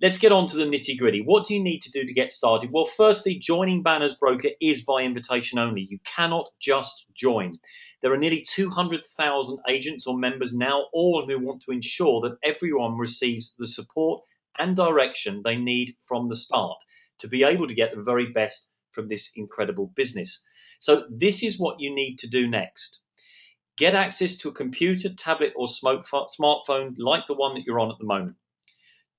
let's get on to the nitty gritty. What do you need to do to get started? Well, firstly, joining Banners Broker is by invitation only. You cannot just join. There are nearly 200,000 agents or members now, all who want to ensure that everyone receives the support and direction they need from the start to be able to get the very best from this incredible business. So this is what you need to do next. Get access to a computer, tablet, or smartphone like the one that you're on at the moment.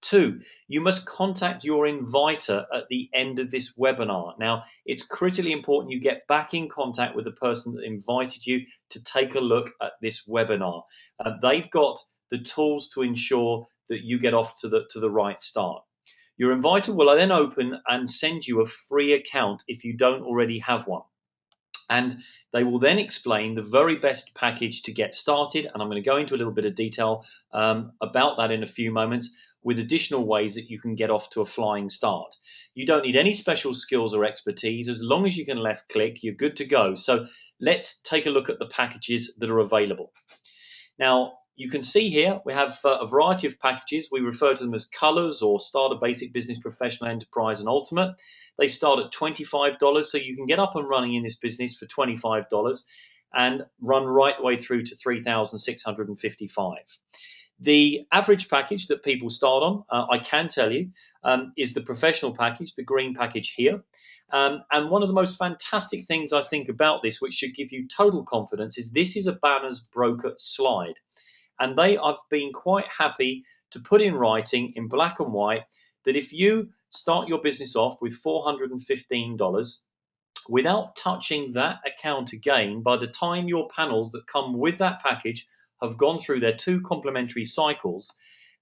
2, you must contact your inviter at the end of this webinar. Now, it's critically important you get back in contact with the person that invited you to take a look at this webinar. They've got the tools to ensure that you get off to the right start. Your inviter will then open and send you a free account if you don't already have one. And they will then explain the very best package to get started. And I'm going to go into a little bit of detail about that in a few moments, with additional ways that you can get off to a flying start. You don't need any special skills or expertise. As long as you can left click, you're good to go. So let's take a look at the packages that are available. Now, you can see here we have a variety of packages. We refer to them as colors or Starter, Basic, Business, Professional, Enterprise, and Ultimate. They start at $25, so you can get up and running in this business for $25 and run right the way through to $3,655. The average package that people start on, I can tell you, is the professional package, the green package here. And one of the most fantastic things I think about this, which should give you total confidence, is this is a Banners Broker slide. And they have been quite happy to put in writing in black and white that if you start your business off with $415, without touching that account again, by the time your panels that come with that package have gone through their 2 complementary cycles,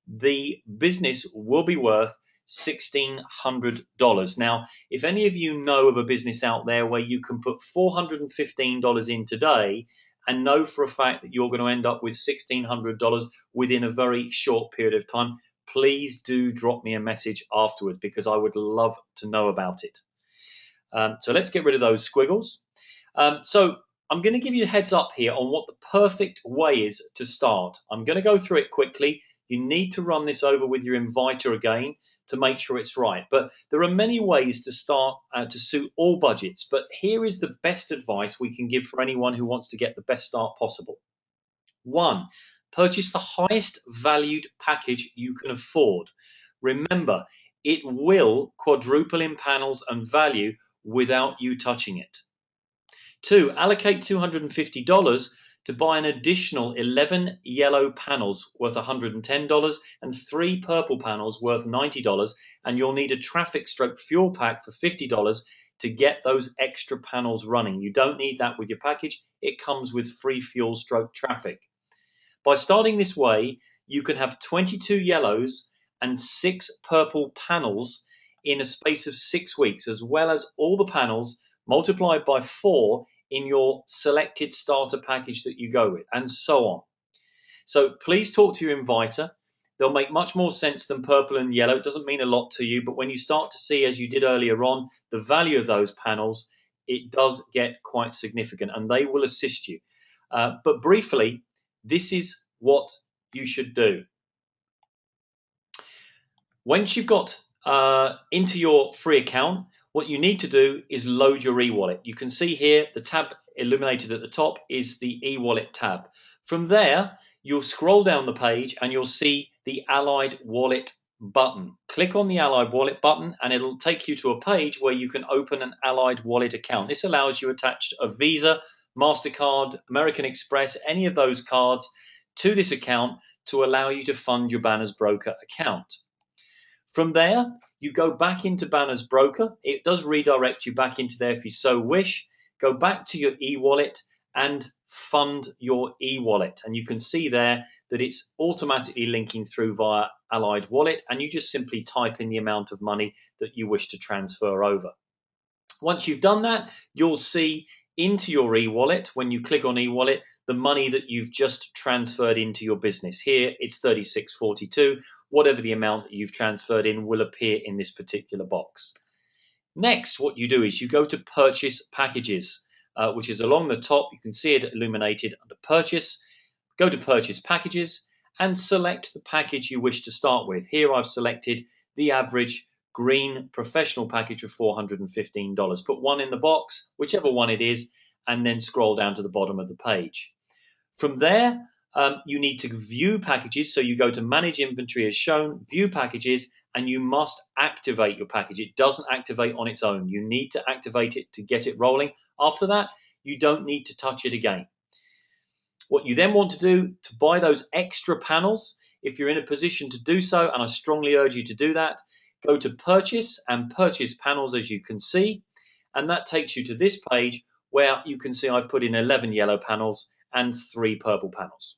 the business will be worth $1,600. Now, if any of you know of a business out there where you can put $415 in today and know for a fact that you're going to end up with $1,600 within a very short period of time, please do drop me a message afterwards, because I would love to know about it. So let's get rid of those squiggles. So I'm going to give you a heads up here on what the perfect way is to start. I'm going to go through it quickly. You need to run this over with your inviter again to make sure it's right. But there are many ways to start to suit all budgets. But here is the best advice we can give for anyone who wants to get the best start possible. 1, purchase the highest valued package you can afford. Remember, it will quadruple in panels and value without you touching it. 2, allocate $250 to buy an additional 11 yellow panels worth $110 and 3 purple panels worth $90, and you'll need a traffic stroke fuel pack for $50 to get those extra panels running. You don't need that with your package. It comes with free fuel stroke traffic. By starting this way, you can have 22 yellows and 6 purple panels in a space of 6 weeks, as well as all the panels multiplied by 4 in your selected starter package that you go with, and so on. So please talk to your inviter. They'll make much more sense than purple and yellow. It doesn't mean a lot to you, but when you start to see, as you did earlier on, the value of those panels, it does get quite significant, and they will assist you. But briefly, this is what you should do. Once you've got into your free account, what you need to do is load your e-wallet. You can see here the tab illuminated at the top is the e-wallet tab. From there, you'll scroll down the page and you'll see the Allied Wallet button. Click on the Allied Wallet button and it'll take you to a page where you can open an Allied Wallet account. This allows you to attach a Visa, MasterCard, American Express, any of those cards to this account to allow you to fund your Banners Broker account. From there, you go back into Banners Broker. It does redirect you back into there if you so wish. Go back to your e-wallet and fund your e-wallet. And you can see there that it's automatically linking through via Allied Wallet, and you just simply type in the amount of money that you wish to transfer over. Once you've done that, you'll see into your e-wallet, when you click on e-wallet, the money that you've just transferred into your business. Here it's $36.42. Whatever the amount that you've transferred in will appear in this particular box. Next, what you do is you go to purchase packages, which is along the top. You can see it illuminated under purchase. Go to purchase packages, and select the package you wish to start with. Here I've selected the average green professional package of $415. Put one in the box, whichever one it is, and then scroll down to the bottom of the page. From there, you need to view packages. So you go to manage inventory as shown, view packages, and you must activate your package. It doesn't activate on its own. You need to activate it to get it rolling. After that, you don't need to touch it again. What you then want to do to buy those extra panels, if you're in a position to do so, and I strongly urge you to do that, go to purchase and purchase panels, as you can see, and that takes you to this page where you can see I've put in 11 yellow panels and 3 purple panels.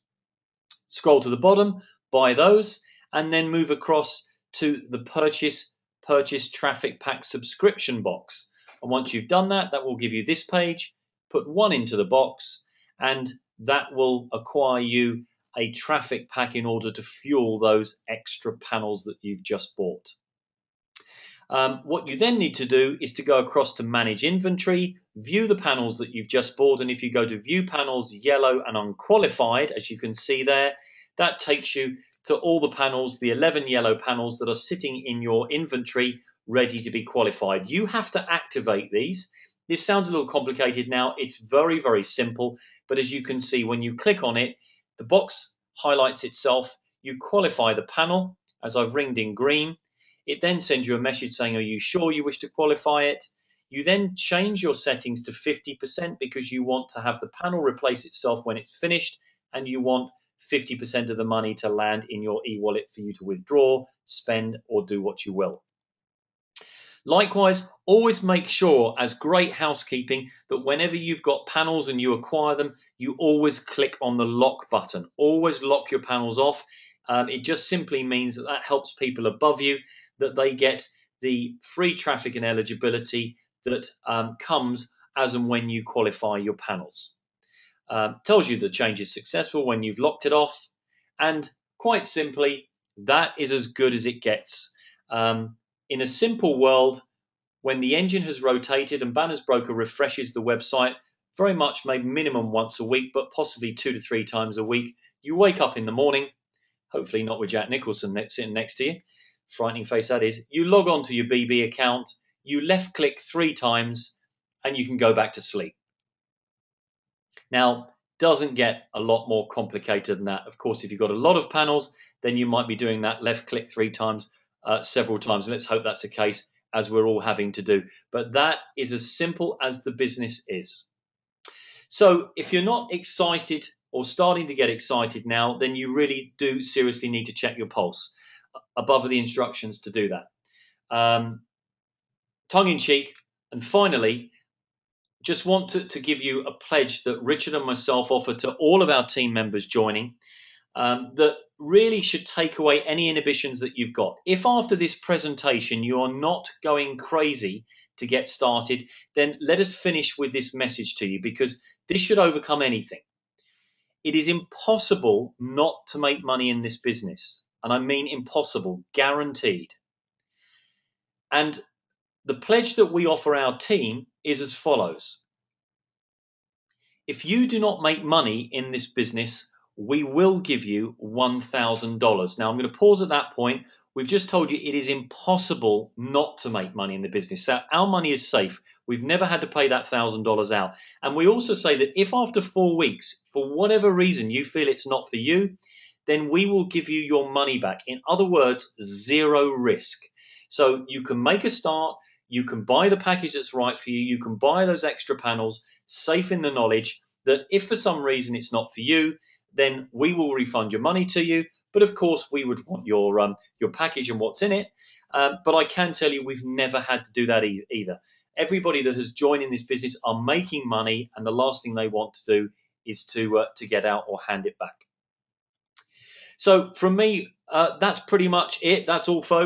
Scroll to the bottom, buy those, and then move across to the purchase traffic pack subscription box. And once you've done that, that will give you this page. Put one into the box, and that will acquire you a traffic pack in order to fuel those extra panels that you've just bought. What you then need to do is to go across to manage inventory, view the panels that you've just bought, and if you go to view panels yellow and unqualified, as you can see there, that takes you to all the panels, the 11 yellow panels that are sitting in your inventory ready to be qualified. You have to activate these. This sounds a little complicated now. It's very, very simple, but as you can see, when you click on it, the box highlights itself. You qualify the panel, as I've ringed in green. It then sends you a message saying, are you sure you wish to qualify it? You then change your settings to 50% because you want to have the panel replace itself when it's finished, and you want 50% of the money to land in your e-wallet for you to withdraw, spend, or do what you will. Likewise, always make sure, as great housekeeping, that whenever you've got panels and you acquire them, you always click on the lock button. Always lock your panels off. It just simply means that that helps people above you, that they get the free traffic and eligibility that comes as and when you qualify your panels. Tells you the change is successful when you've locked it off, and quite simply, that is as good as it gets. In a simple world, when the engine has rotated and Banners Broker refreshes the website, very much maybe minimum once a week, but possibly 2 to 3 times a week, you wake up in the morning, hopefully not with Jack Nicholson sitting next to you, frightening face that is, you log on to your BB account, you left click 3 times, and you can go back to sleep. Now, doesn't get a lot more complicated than that. Of course, if you've got a lot of panels, then you might be doing that left click 3 times, several times. And let's hope that's the case, as we're all having to do. But that is as simple as the business is. So if you're not excited or starting to get excited now, then you really do seriously need to check your pulse. Above are the instructions to do that. Tongue in cheek. And finally, just want to give you a pledge that Richard and myself offer to all of our team members joining, that really should take away any inhibitions that you've got. If after this presentation you are not going crazy to get started, then let us finish with this message to you, because this should overcome anything. It is impossible not to make money in this business, and I mean impossible, guaranteed. And the pledge that we offer our team is as follows. If you do not make money in this business, we will give you $1,000. Now, I'm going to pause at that point. We've just told you it is impossible not to make money in the business. So our money is safe. We've never had to pay that $1,000 out. And we also say that if after 4 weeks, for whatever reason, you feel it's not for you, then we will give you your money back. In other words, 0 risk. So you can make a start. You can buy the package that's right for you. You can buy those extra panels, safe in the knowledge that if for some reason it's not for you, then we will refund your money to you. But of course, we would want your package and what's in it. But I can tell you, we've never had to do that either. Everybody that has joined in this business are making money, and the last thing they want to do is to get out or hand it back. So from me, that's pretty much it. That's all, folks.